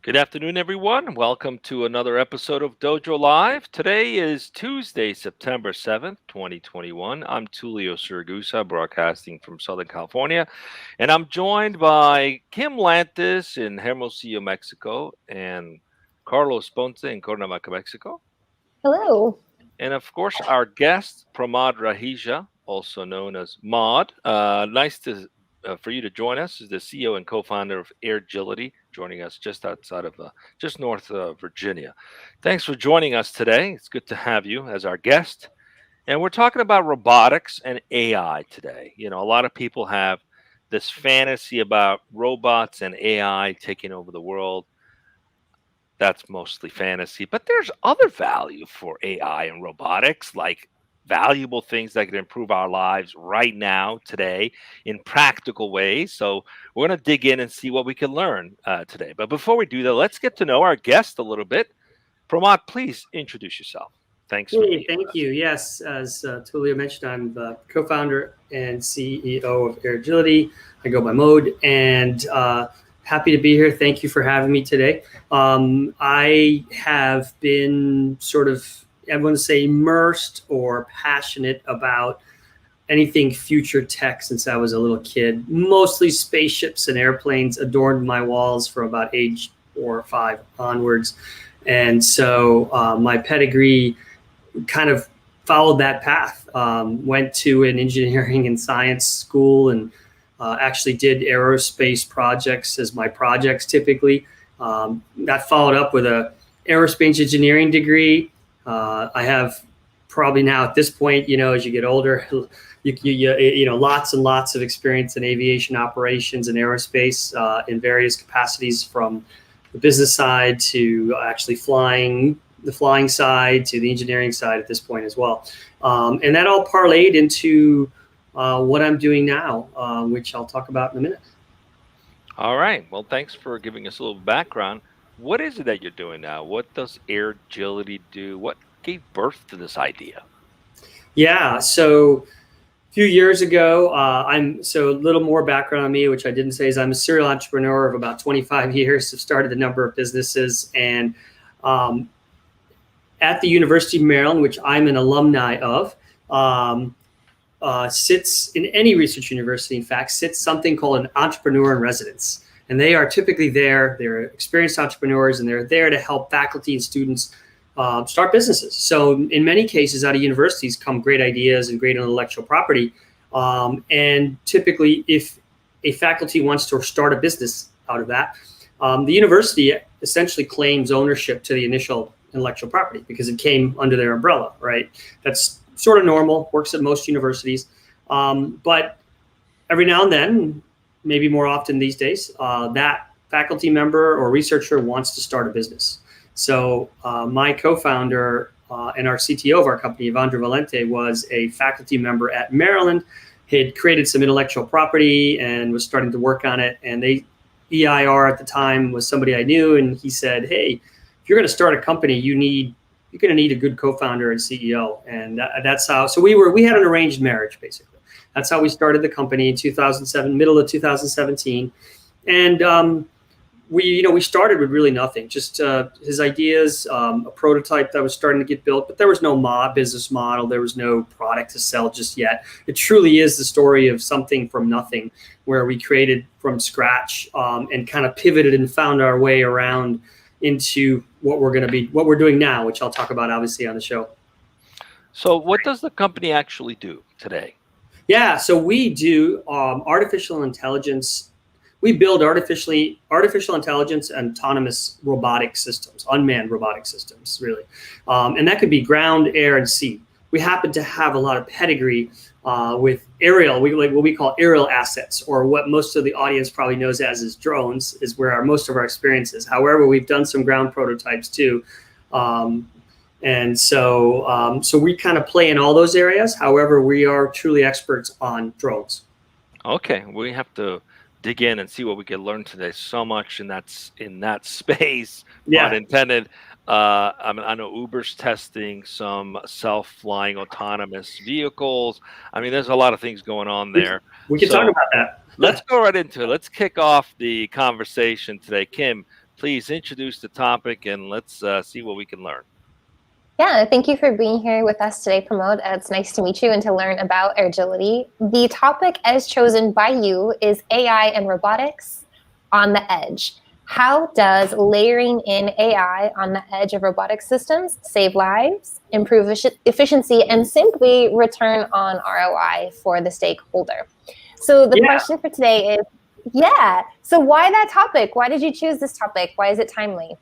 Good afternoon, everyone. Welcome to another episode of Dojo Live. Today is Tuesday, September 7th, 2021. I'm Tulio Siragusa, broadcasting from Southern California, and I'm joined by Kim Lantis in Hermosillo, Mexico, and Carlos Ponce in Cuernavaca, Mexico. Hello. And of course, our guest, Pramod Raheja, also known as Mod. Nice to for you to join us. Is the CEO and co-founder of Airgility, joining us just outside of, just north of Virginia. Thanks for joining us today. It's good to have you as our guest. And we're talking about robotics and AI today. You know, a lot of people have this fantasy about robots and AI taking over the world. That's mostly fantasy, but there's other value for AI and robotics, like valuable things that can improve our lives right now, today, in practical ways. So we're going to dig in and see what we can learn today. But before we do that, let's get to know our guest a little bit. Pramod, please introduce yourself. Thanks for Hey, being with thank us. you. Yes, as Tulio mentioned, I'm the co-founder and CEO of Airgility. I go by Mode, and happy to be here. Thank you for having me today. I have been sort of, I want to say, immersed or passionate about anything future tech since I was a little kid. Mostly spaceships and airplanes adorned my walls from about age 4 or 5 onwards. And so my pedigree kind of followed that path. Went to an engineering and science school and actually did aerospace projects as my projects typically. Got followed up with a aerospace engineering degree. I have probably now at this point, as you get older, lots and lots of experience in aviation operations and aerospace in various capacities, from the business side to actually the flying side to the engineering side at this point as well. And that all parlayed into what I'm doing now, which I'll talk about in a minute. All right. Well, thanks for giving us a little background. What is it that you're doing now? What does Airgility do? What gave birth to this idea? Yeah, so a few years ago, so a little more background on me, which I didn't say, is I'm a serial entrepreneur of about 25 years. I've started a number of businesses, and at the University of Maryland, which I'm an alumni of, sits in any research university, in fact, sits something called an entrepreneur in residence. And they are typically there, they're experienced entrepreneurs, and they're there to help faculty and students start businesses. So in many cases, out of universities come great ideas and great intellectual property. And typically, if a faculty wants to start a business out of that, the university essentially claims ownership to the initial intellectual property because it came under their umbrella, right? That's sort of normal, works at most universities. But every now and then, maybe more often these days, that faculty member or researcher wants to start a business. So my co-founder and our CTO of our company, Evandro Valente, was a faculty member at Maryland. He had created some intellectual property and was starting to work on it. And EIR at the time was somebody I knew, and he said, "Hey, if you're going to start a company, you're going to need a good co-founder and CEO." And that's how. So we had an arranged marriage, basically. That's how we started the company in 2007, middle of 2017, and we started with really nothing, just his ideas, a prototype that was starting to get built, but there was no business model, there was no product to sell just yet. It truly is the story of something from nothing, where we created from scratch and kind of pivoted and found our way around into what we're doing now, which I'll talk about obviously on the show. So what does the company actually do today? Yeah, so we do artificial intelligence. We build artificial intelligence and autonomous robotic systems, unmanned robotic systems, really. And that could be ground, air, and sea. We happen to have a lot of pedigree with aerial, what we call aerial assets, or what most of the audience probably knows as drones, is where most of our experience is. However, we've done some ground prototypes too. And so we kind of play in all those areas. However, we are truly experts on drones. Okay, we have to dig in and see what we can learn today. So much in that space, Yeah. pun intended. I know Uber's testing some self-flying autonomous vehicles. I mean, there's a lot of things going on there. We can talk about that. Let's go right into it. Let's kick off the conversation today. Kim, Please introduce the topic and let's see what we can learn. Yeah, thank you for being here with us today, Pramod. It's nice to meet you and to learn about Airgility. The topic as chosen by you is AI and robotics on the edge. How does layering in AI on the edge of robotic systems save lives, improve efficiency, and simply return on ROI for the stakeholder? So the question for today is, so why that topic? Why did you choose this topic? Why is it timely?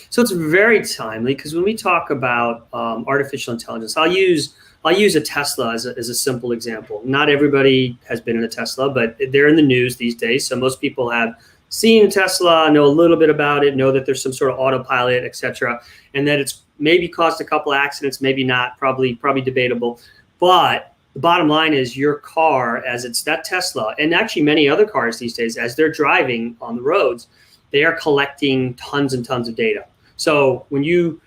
So it's very timely because when we talk about artificial intelligence, I'll use a Tesla as a simple example. Not everybody has been in a Tesla, but they're in the news these days. So most people have seen a Tesla, know a little bit about it, know that there's some sort of autopilot, etc., and that it's maybe caused a couple accidents, maybe not, probably debatable. But the bottom line is your car, as it's that Tesla, and actually many other cars these days, as they're driving on the roads, they are collecting tons and tons of data. So when you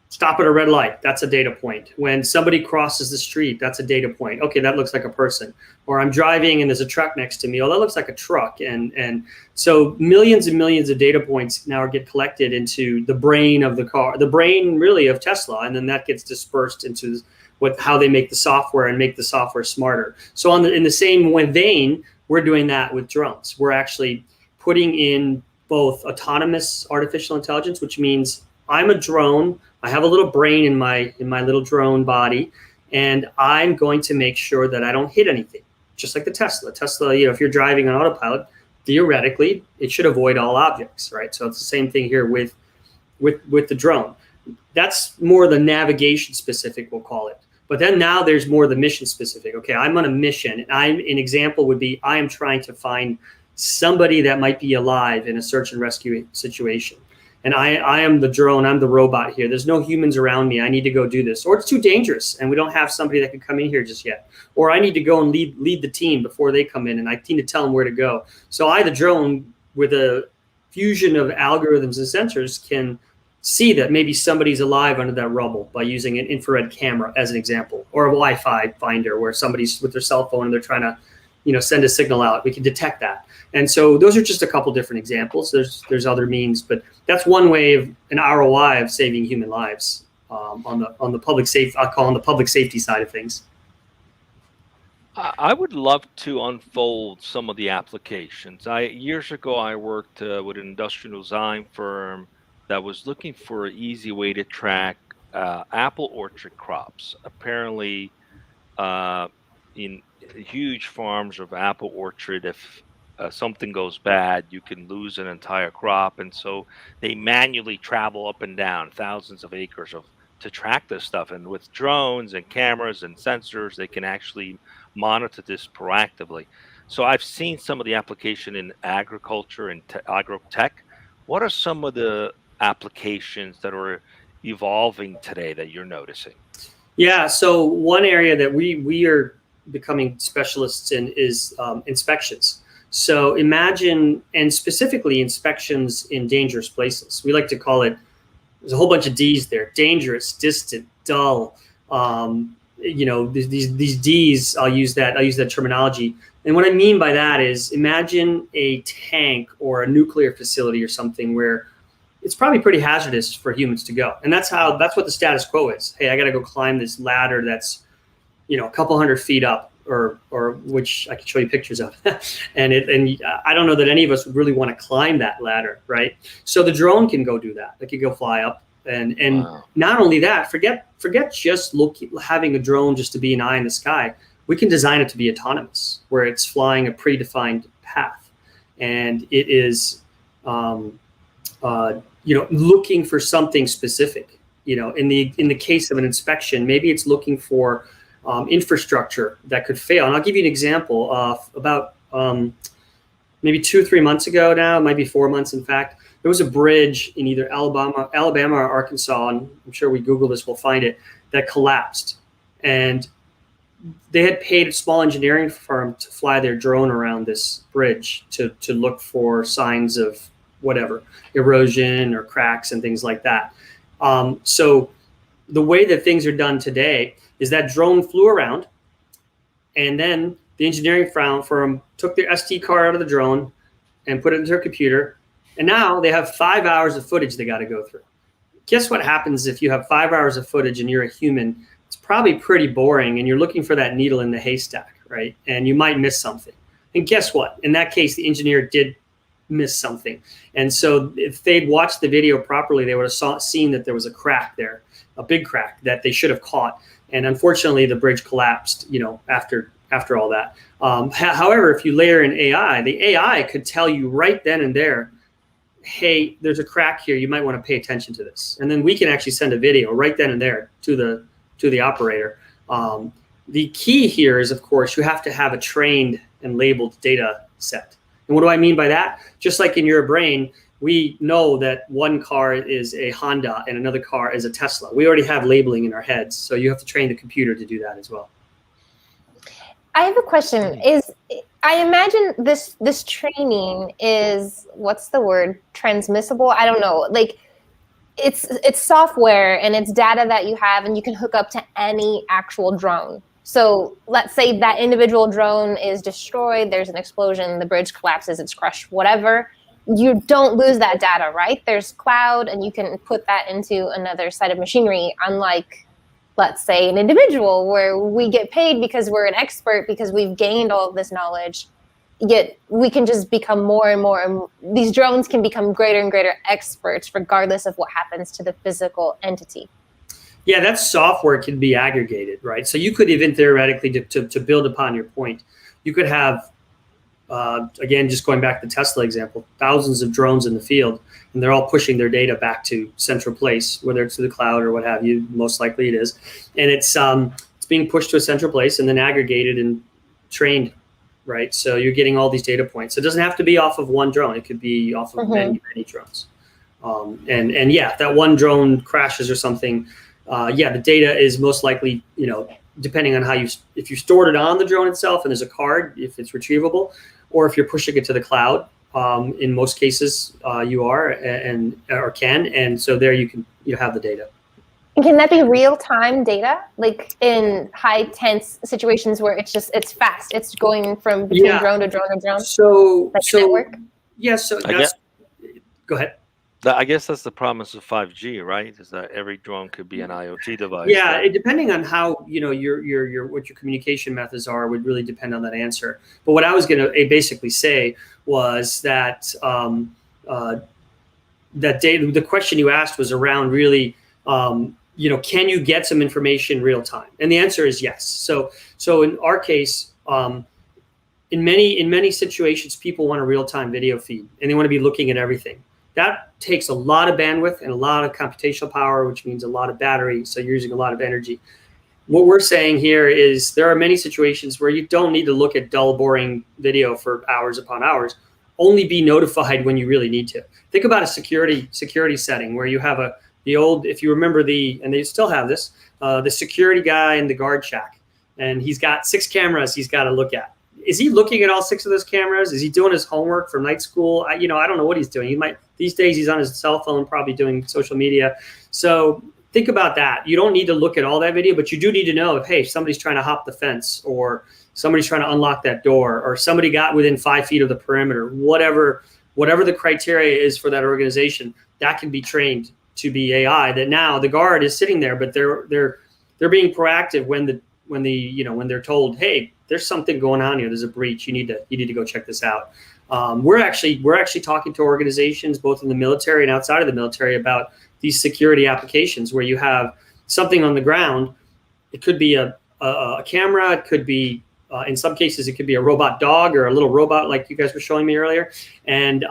stop at a red light, that's a data point. When somebody crosses the street, that's a data point. Okay, that looks like a person. Or I'm driving and there's a truck next to me. Oh, that looks like a truck. And so millions and millions of data points now get collected into the brain of the car, the brain really of Tesla, and then that gets dispersed into how they make the software and make the software smarter. So in the same vein, we're doing that with drones. We're actually putting in both autonomous artificial intelligence, which means I'm a drone. I have a little brain in my little drone body, and I'm going to make sure that I don't hit anything. Just like the Tesla. Tesla, if you're driving on autopilot, theoretically, it should avoid all objects, right? So it's the same thing here with the drone. That's more the navigation specific, we'll call it. But then now there's more the mission specific. Okay, I'm on a mission, and an example would be I am trying to find somebody that might be alive in a search and rescue situation. And I am the drone, I'm the robot here. There's no humans around me. I need to go do this. Or it's too dangerous and we don't have somebody that can come in here just yet. Or I need to go and lead the team before they come in and I need to tell them where to go. So I, the drone, with a fusion of algorithms and sensors, can see that maybe somebody's alive under that rubble by using an infrared camera as an example, or a Wi-Fi finder where somebody's with their cell phone and they're trying to send a signal out. We can detect that. And so those are just a couple different examples. There's other means, but that's one way of an ROI of saving human lives on the public safety. I'll call on the public safety side of things. I would love to unfold some of the applications. Years ago, I worked with an industrial design firm that was looking for an easy way to track apple orchard crops. Apparently, in huge farms of apple orchard, if something goes bad, you can lose an entire crop. And so they manually travel up and down thousands of acres to track this stuff. And with drones and cameras and sensors, they can actually monitor this proactively. So I've seen some of the application in agriculture and agro-tech. What are some of the applications that are evolving today that you're noticing? Yeah, so one area that we are becoming specialists in is inspections. So imagine, and specifically inspections in dangerous places. We like to call it, there's a whole bunch of D's there: dangerous, distant, dull. These D's, I'll use that terminology. And what I mean by that is, imagine a tank or a nuclear facility or something where it's probably pretty hazardous for humans to go. And that's what the status quo is. Hey, I got to go climb this ladder that's, a couple hundred feet up, or which I can show you pictures of. and I don't know that any of us would really want to climb that ladder, right? So the drone can go do that. It can go fly up. And wow. Not only that, forget just having a drone just to be an eye in the sky. We can design it to be autonomous, where it's flying a predefined path. And it is, looking for something specific. In the case of an inspection, maybe it's looking for infrastructure that could fail. And I'll give you an example of about maybe 2-3 months ago now, it might be 4 months, in fact. There was a bridge in either Alabama or Arkansas, and I'm sure we Google this, we'll find it, that collapsed. And they had paid a small engineering firm to fly their drone around this bridge to look for signs of whatever, erosion or cracks and things like that. So the way that things are done today is that drone flew around, and then the engineering firm took their SD card out of the drone and put it into their computer And now they have 5 hours of footage they got to go through. Guess what happens if you have 5 hours of footage and you're a human? It's probably pretty boring, and you're looking for that needle in the haystack, right? And you might miss something. And guess what? In that case, the engineer did miss something. And so if they'd watched the video properly, they would have seen that there was a crack there, a big crack that they should have caught. And unfortunately, the bridge collapsed, after all that. However, if you layer in AI, the AI could tell you right then and there, hey, there's a crack here. You might want to pay attention to this. And then we can actually send a video right then and there to the operator. The key here is, of course, you have to have a trained and labeled data set. And what do I mean by that? Just like in your brain, we know that one car is a Honda and another car is a Tesla. We already have labeling in our heads. So you have to train the computer to do that as well. I have a question. I imagine this training is, what's the word? Transmissible? I don't know. Like, it's software and it's data that you have, and you can hook up to any actual drone. So let's say that individual drone is destroyed, there's an explosion, the bridge collapses, it's crushed, whatever. You don't lose that data, right? There's cloud, and you can put that into another set of machinery, unlike, let's say, an individual where we get paid because we're an expert, because we've gained all of this knowledge, yet we can just become more and more, these drones can become greater and greater experts regardless of what happens to the physical entity. Yeah, that software can be aggregated, right? So you could even theoretically, to build upon your point, you could have, again, just going back to the Tesla example, thousands of drones in the field, and they're all pushing their data back to central place, whether it's to the cloud or what have you. Most likely it is, and it's being pushed to a central place and then aggregated and trained, right? So you're getting all these data points. So it doesn't have to be off of one drone; it could be off of many drones. And yeah, if that one drone crashes or something, the data is most likely, depending on if you stored it on the drone itself and there's a card, if it's retrievable, or if you're pushing it to the cloud. In most cases, you are or can, and so there you have the data. And can that be real-time data, like in high tense situations where it's fast, it's going from between drone to drone to drone? So network? Yeah. So go ahead. I guess that's the promise of 5G, right? Is that every drone could be an IoT device. Yeah, depending on how your what your communication methods are would really depend on that answer. But what I was going to basically say was that that data. The question you asked was around really, can you get some information real time? And the answer is yes. So in our case, in many situations, people want a real time video feed and they want to be looking at everything. That takes a lot of bandwidth and a lot of computational power, which means a lot of battery. So you're using a lot of energy. What we're saying here is there are many situations where you don't need to look at dull, boring video for hours upon hours. Only be notified when you really need to. Think about a security setting where you have the old, if you remember and they still have this, the security guy in the guard shack, and he's got 6 cameras he's got to look at. Is he looking at all 6 of those cameras? Is he doing his homework from night school? I don't know what he's doing. These days he's on his cell phone, probably doing social media. So think about that. You don't need to look at all that video, but you do need to know if, hey, somebody's trying to hop the fence, or somebody's trying to unlock that door, or somebody got within 5 feet of the perimeter, whatever the criteria is for that organization, that can be trained to be AI. That now the guard is sitting there, but they're being proactive when they're told, hey, there's something going on here. There's a breach. You need to go check this out. We're actually talking to organizations both in the military and outside of the military about these security applications where you have something on the ground. It could be a camera. It could be in some cases it could be a robot dog or a little robot like you guys were showing me earlier. And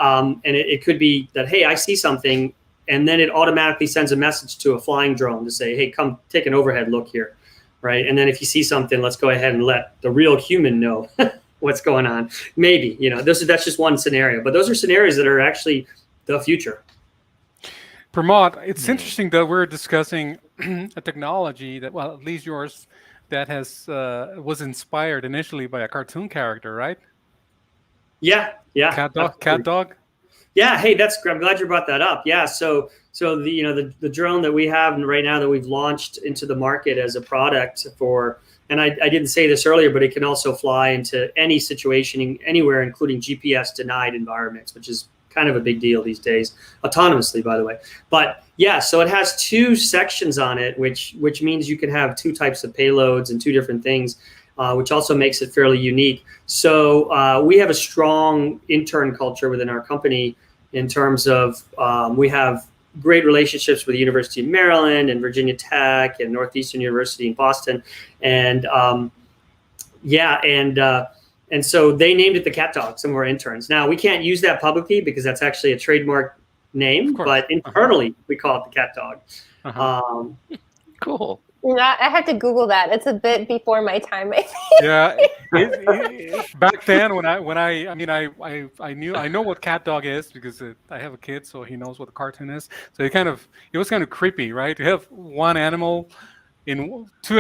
it could be that, hey, I see something, and then it automatically sends a message to a flying drone to say, hey, come take an overhead look here. Right. And then if you see something, let's go ahead and let the real human know what's going on. Maybe, that's just one scenario, but those are scenarios that are actually the future. Pramod, it's interesting that we're discussing a technology that, well, at least yours, that was inspired initially by a cartoon character, right? Yeah. Cat dog. Yeah. Hey, I'm glad you brought that up. Yeah. So the drone that we have right now that we've launched into the market as a product and I didn't say this earlier, but it can also fly into any situation anywhere, including GPS denied environments, which is kind of a big deal these days, autonomously, by the way. But yeah, so it has 2 sections on it, which means you can have 2 types of payloads and 2 different things, which also makes it fairly unique. So we have a strong intern culture within our company in terms of we have great relationships with the University of Maryland and Virginia Tech and Northeastern University in Boston. And and so they named it the Cat Dog, some of our interns. Now, we can't use that publicly because that's actually a trademark name, but internally we call it the Cat Dog. Cool. I had to Google that. It's a bit before my time, I think. Yeah, back then when I know what Cat Dog is because I have a kid, so he knows what a cartoon is. So it was kind of creepy, right? To have 2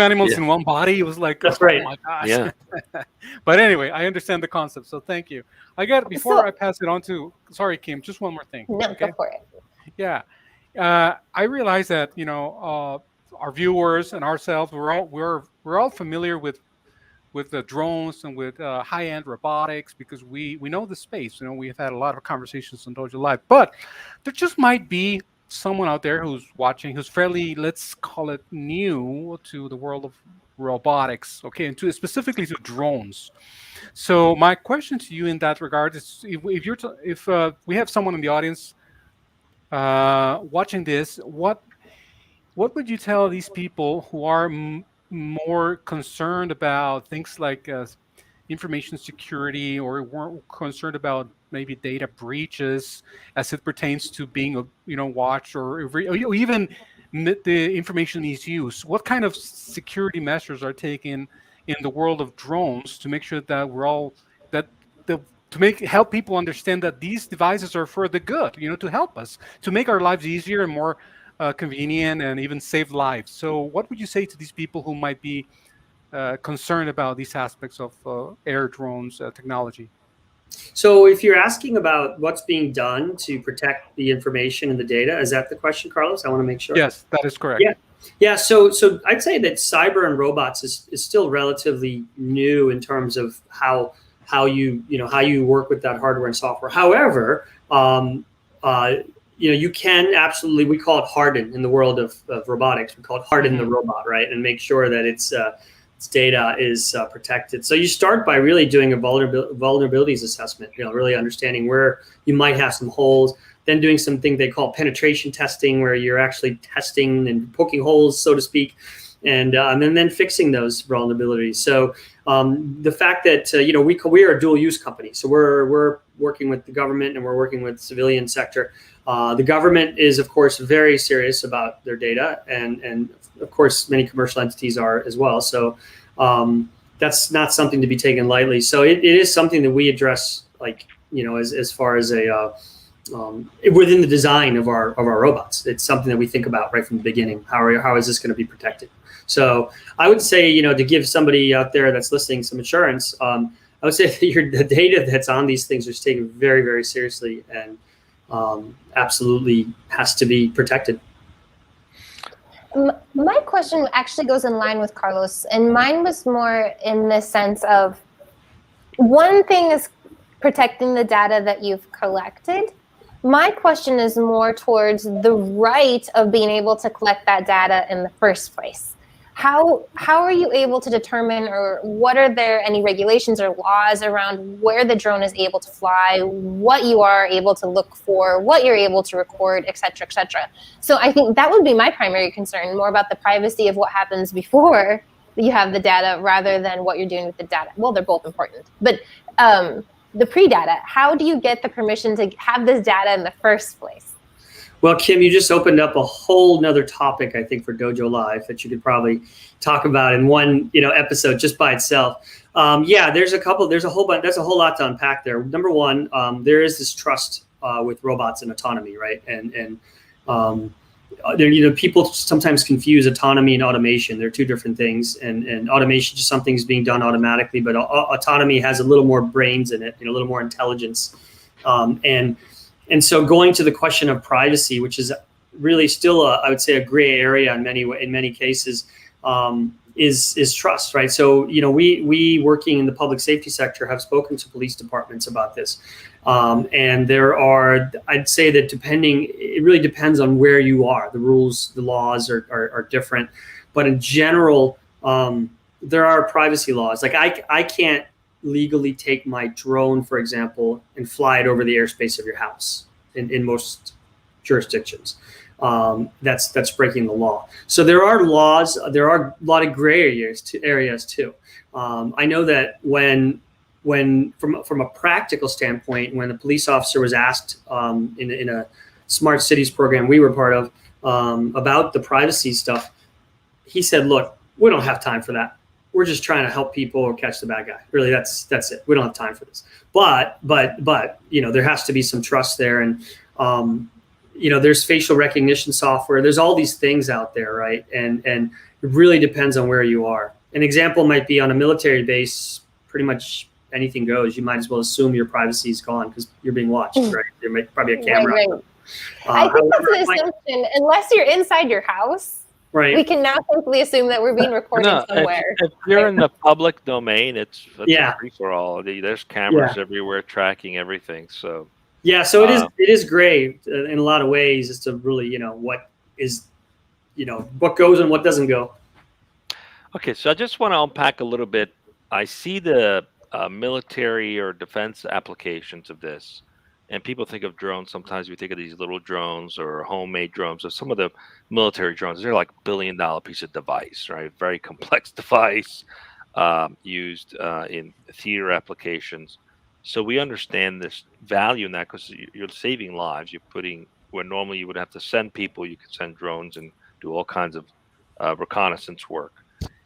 animals in one body. It was like, that's right. Oh my gosh. Yeah. But anyway, I understand the concept, so thank you. Before I pass it on to, sorry, Kim, just one more thing. No, okay? Go for it. Yeah, I realize that our viewers and ourselves, we're all familiar with the drones and with high-end robotics because we know the space. We've had a lot of conversations on Dojo Live, but there just might be someone out there who's watching who's fairly, let's call it, new to the world of robotics, okay, and specifically to drones. So my question to you in that regard is, if we have someone in the audience watching this, what would you tell these people who are more concerned about things like information security, or weren't concerned about maybe data breaches as it pertains to being watched, or even the information misuse? What kind of security measures are taken in the world of drones to make sure that help people understand that these devices are for the good, to help us, to make our lives easier and more convenient, and even save lives? So what would you say to these people who might be concerned about these aspects of air drones technology? So if you're asking about what's being done to protect the information and the data, is that the question, Carlos? I want to make sure. Yes, that is correct. Yeah. So I'd say that cyber and robots is still relatively new in terms of how you work with that hardware and software. However, you can absolutely, we call it harden in the world of robotics. We call it harden the robot, right? And make sure that its data is protected. So you start by really doing a vulnerabilities assessment, really understanding where you might have some holes, then doing something they call penetration testing, where you're actually testing and poking holes, so to speak, and then fixing those vulnerabilities. So the fact that we are a dual use company, so we're working with the government and we're working with the civilian sector. The government is, of course, very serious about their data, and of course, many commercial entities are as well. So that's not something to be taken lightly. So it is something that we address, as far as within the design of our robots. It's something that we think about right from the beginning. How is this going to be protected? So I would say, to give somebody out there that's listening some assurance, I would say that the data that's on these things is taken very, very seriously, and absolutely has to be protected. My question actually goes in line with Carlos, and mine was more in the sense of, one thing is protecting the data that you've collected. My question is more towards the right of being able to collect that data in the first place. How are you able to determine, or what are there any regulations or laws around where the drone is able to fly, what you are able to look for, what you're able to record, et cetera, et cetera? So I think that would be my primary concern, more about the privacy of what happens before you have the data rather than what you're doing with the data. Well, they're both important, but the pre-data, how do you get the permission to have this data in the first place? Well, Kim, you just opened up a whole nother topic, I think, for Dojo Live that you could probably talk about in one, episode just by itself. There's a whole bunch. There's a whole lot to unpack there. Number one, there is this trust with robots and autonomy, right? And people sometimes confuse autonomy and automation. They're two different things. And automation, just something's being done automatically, but autonomy has a little more brains in it, a little more intelligence, And so going to the question of privacy, which is really still, I would say, a gray area in many cases, is trust, right? So, we working in the public safety sector have spoken to police departments about this. And I'd say that it really depends on where you are. The rules, the laws are different. But in general, there are privacy laws. Like I can't legally take my drone, for example, and fly it over the airspace of your house in most jurisdictions. That's breaking the law. So there are laws. There are a lot of gray areas too. I know that when from a practical standpoint, when the police officer was asked in a smart cities program we were part of about the privacy stuff, he said, "Look, we don't have time for that. We're just trying to help people or catch the bad guy. Really, that's it. We don't have time for this." But there has to be some trust there, and there's facial recognition software. There's all these things out there, right? And it really depends on where you are. An example might be on a military base. Pretty much anything goes. You might as well assume your privacy is gone because you're being watched, right? There might probably a camera. Right. I think that's an assumption. Unless you're inside your house, right? We can now simply assume that we're being recorded somewhere. If you're in the public domain, it's yeah. a free for all. There's cameras everywhere tracking everything. So so it is gray in a lot of ways as to really what is what goes and what doesn't go. Okay, so I just want to unpack a little bit. I see the military or defense applications of this, and people think of drones. Sometimes we think of these little drones or homemade drones, or some of the military drones. They're like $1 billion piece of device, right? Very complex device used in theater applications. So we understand this value in that because you're saving lives. You're putting where normally you would have to send people, you could send drones and do all kinds of reconnaissance work.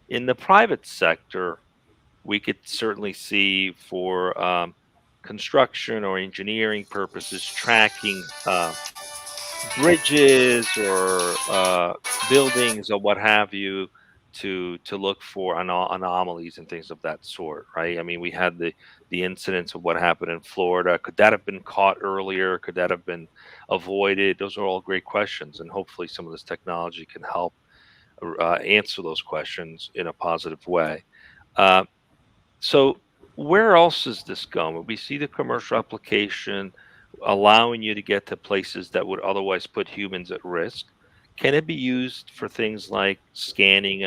In the private sector, we could certainly see for construction or engineering purposes, tracking bridges or buildings or what have you to look for anomalies and things of that sort, right? I mean, we had the incidents of what happened in Florida. Could that have been caught earlier? Could that have been avoided? Those are all great questions, and hopefully some of this technology can help answer those questions in a positive way. So where else is this going? We see the commercial application allowing you to get to places that would otherwise put humans at risk. Can it be used for things like scanning?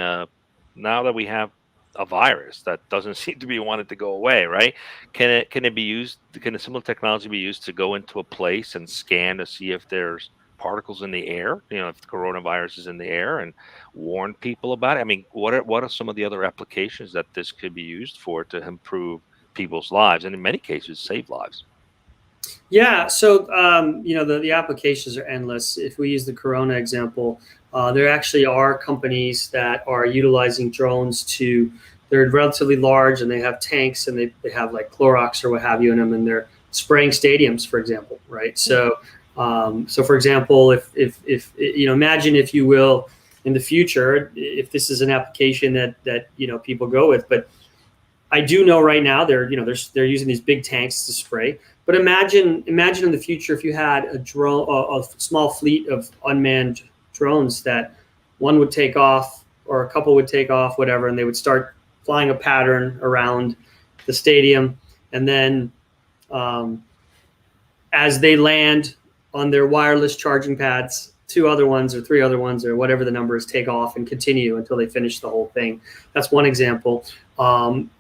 Now that we have a virus that doesn't seem to be wanted to go away, right? Can it be used? Can a similar technology be used to go into a place and scan to see if there's particles in the air? If the coronavirus is in the air, and warn people about it. I mean, what are some of the other applications that this could be used for to improve people's lives, and in many cases save lives? Yeah, so the applications are endless. If we use the Corona example, there actually are companies that are utilizing drones they're relatively large and they have tanks and they have like Clorox or what have you in them, and they're spraying stadiums, for example, right? So for example, if imagine, if you will, in the future, if this is an application that people go with, but I do know right now they're using these big tanks to spray. But imagine in the future if you had a small fleet of unmanned drones that one would take off or a couple would take off, whatever, and they would start flying a pattern around the stadium, and then as they land on their wireless charging pads, 2 other ones or 3 other ones or whatever the number is take off and continue until they finish the whole thing. That's one example.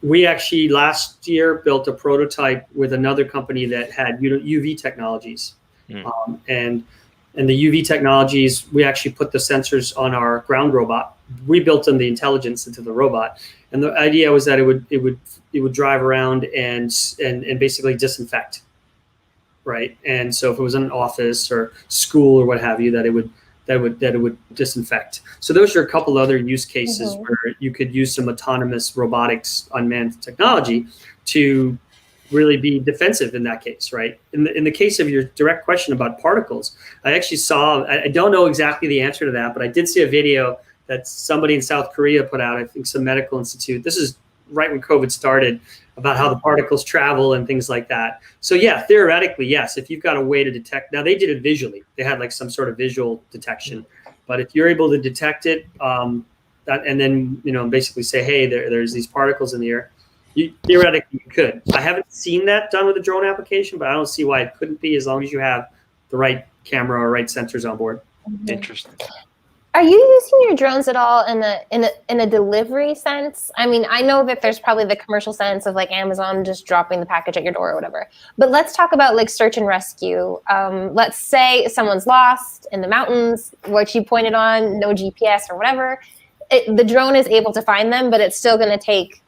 We actually last year built a prototype with another company that had UV technologies. And the UV technologies, we actually put the sensors on our ground robot. We built in the intelligence into the robot. And the idea was that it would drive around and basically disinfect. Right, and so if it was in an office or school or what have you, that it would disinfect. So those are a couple other use cases where you could use some autonomous robotics unmanned technology to really be defensive in that case, right? In the case of your direct question about particles, I actually saw. I don't know exactly the answer to that, but I did see a video that somebody in South Korea put out. I think some medical institute. This is right when COVID started, about how the particles travel and things like that. So yeah, theoretically, yes, if you've got a way to detect, now they did it visually. They had like some sort of visual detection, but if you're able to detect it, that, and then basically say, hey, there's these particles in the air. Theoretically, you could. I haven't seen that done with a drone application, but I don't see why it couldn't be, as long as you have the right camera or right sensors on board. Interesting. Are you using your drones at all in a delivery sense? I mean, I know that there's probably the commercial sense of like Amazon just dropping the package at your door or whatever. But let's talk about like search and rescue. Let's say someone's lost in the mountains, what you pointed on, no GPS or whatever. The drone is able to find them, but it's still going to take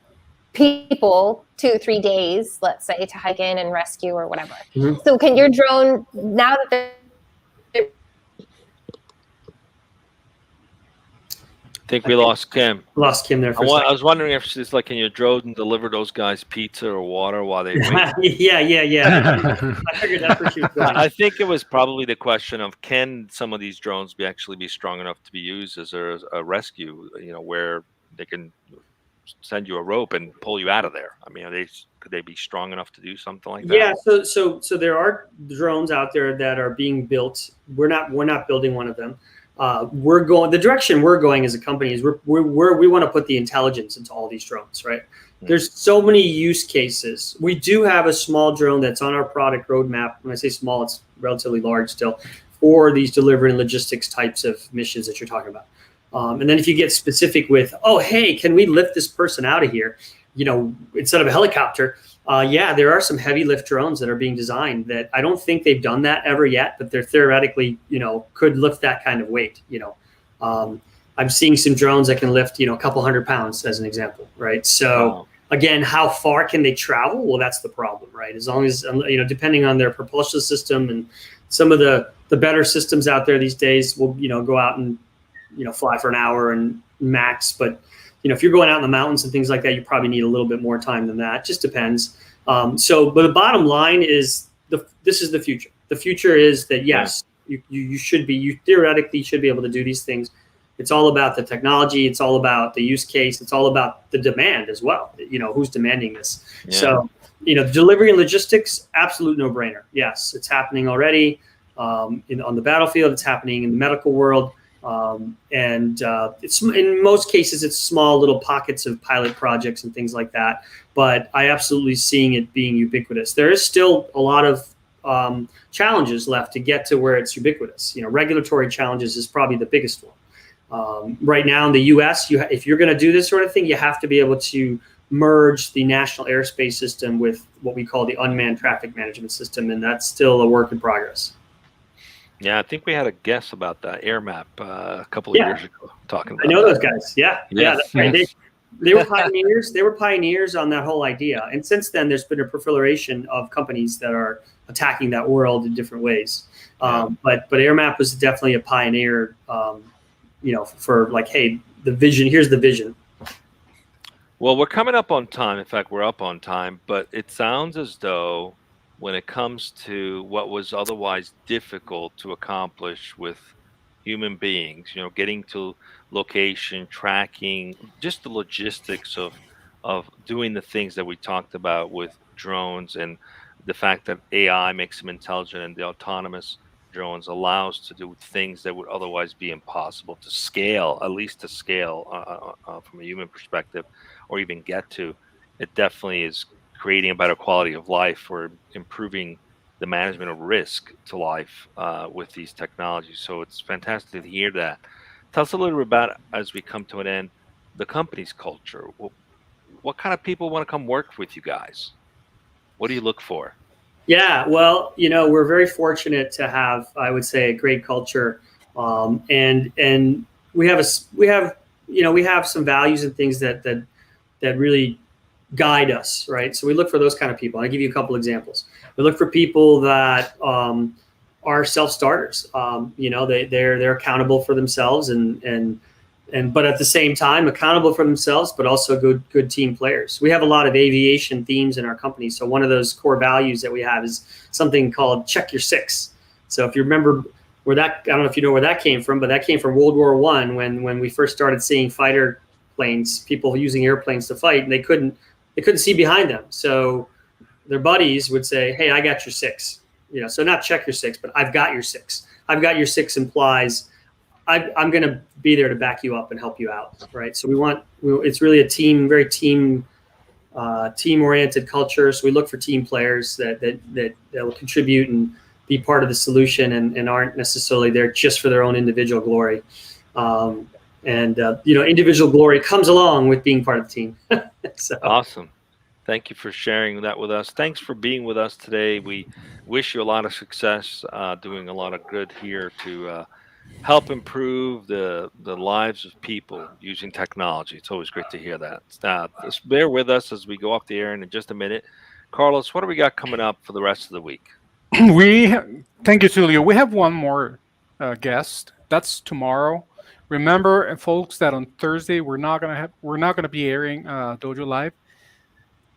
people 2-3 days, let's say, to hike in and rescue or whatever. Mm-hmm. So can your drone, now that they're I think we lost Kim. Lost Kim there for a second. second. I was wondering if she's like, can your drone deliver those guys pizza or water while they wait? Yeah. I figured that's where she was going. I think it was probably the question of, can some of these drones actually be strong enough to be used as a rescue, where they can send you a rope and pull you out of there? I mean, could they be strong enough to do something like that? Yeah, so there are drones out there that are being built. We're not building one of them. The direction we're going as a company is we want to put the intelligence into all these drones, right? Mm-hmm. There's so many use cases. We do have a small drone that's on our product roadmap. When I say small, it's relatively large still, for these delivery and logistics types of missions that you're talking about. And then if you get specific with, oh, hey, can we lift this person out of here, instead of a helicopter? There are some heavy lift drones that are being designed that I don't think they've done that ever yet, but they're theoretically, could lift that kind of weight. I'm seeing some drones that can lift, a couple 100 pounds as an example, right? So again, how far can they travel? Well, that's the problem, right? As long as, depending on their propulsion system, and some of the better systems out there these days will, go out and, fly for an hour and max, but if you're going out in the mountains and things like that, you probably need a little bit more time than that. It just depends. But the bottom line is this is the future. The future is that, yes, you theoretically should be able to do these things. It's all about the technology. It's all about the use case. It's all about the demand as well. Who's demanding this? Yeah. So, delivery and logistics, absolute no-brainer. Yes, it's happening already on the battlefield. It's happening in the medical world. It's in most cases, it's small little pockets of pilot projects and things like that. But I absolutely seeing it being ubiquitous. There is still a lot of challenges left to get to where it's ubiquitous. Regulatory challenges is probably the biggest one. Right now in the U.S., if you're going to do this sort of thing, you have to be able to merge the national airspace system with what we call the unmanned traffic management system, and that's still a work in progress. Yeah, I think we had a guess about that AirMap a couple of years ago talking about. I know those guys. Yeah, that's right. They were pioneers. They were pioneers on that whole idea. And since then, there's been a proliferation of companies that are attacking that world in different ways. But AirMap was definitely a pioneer. For like, hey, the vision. Here's the vision. Well, we're coming up on time. In fact, we're up on time. But it sounds as though, when it comes to what was otherwise difficult to accomplish with human beings, getting to location, tracking, just the logistics of doing the things that we talked about with drones, and the fact that AI makes them intelligent, and the autonomous drones allows to do things that would otherwise be impossible to scale, at least to scale from a human perspective, or even get to. It definitely is creating a better quality of life, or improving the management of risk to life with these technologies. So it's fantastic to hear that. Tell us a little bit about, as we come to an end, the company's culture. What kind of people want to come work with you guys? What do you look for? Yeah, well, we're very fortunate to have, I would say, a great culture, and we have some values and things that really guide us, right? So we look for those kind of people. I'll give you a couple examples. We look for people that are self-starters. They're accountable for themselves, but at the same time accountable for themselves, but also good team players. We have a lot of aviation themes in our company. So one of those core values that we have is something called check your six. So if you remember I don't know if you know where that came from, but that came from World War I when we first started seeing fighter planes, people using airplanes to fight, and they couldn't see behind them. So their buddies would say, hey, I got your six. So not check your six, but I've got your six. I've got your six implies I'm going to be there to back you up and help you out, right? So it's really a team, very team-oriented culture. So we look for team players that will contribute and be part of the solution and aren't necessarily there just for their own individual glory. Individual glory comes along with being part of the team. So. Awesome. Thank you for sharing that with us. Thanks for being with us today. We wish you a lot of success, doing a lot of good here to help improve the lives of people using technology. It's always great to hear that. Just bear with us as we go off the air in just a minute. Carlos, what do we got coming up for the rest of the week? Thank you, Tulio. We have one more guest. That's tomorrow. Remember, folks, that on Thursday we're not gonna be airing Dojo Live.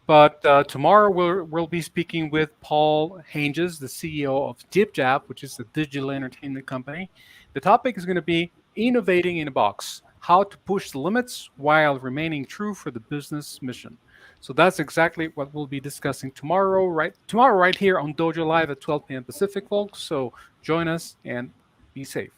But tomorrow we'll be speaking with Paul Hanges, the CEO of DipJab, which is a digital entertainment company. The topic is going to be innovating in a box, how to push the limits while remaining true for the business mission. So that's exactly what we'll be discussing tomorrow right here on Dojo Live at 12 p.m. Pacific, folks. So join us and be safe.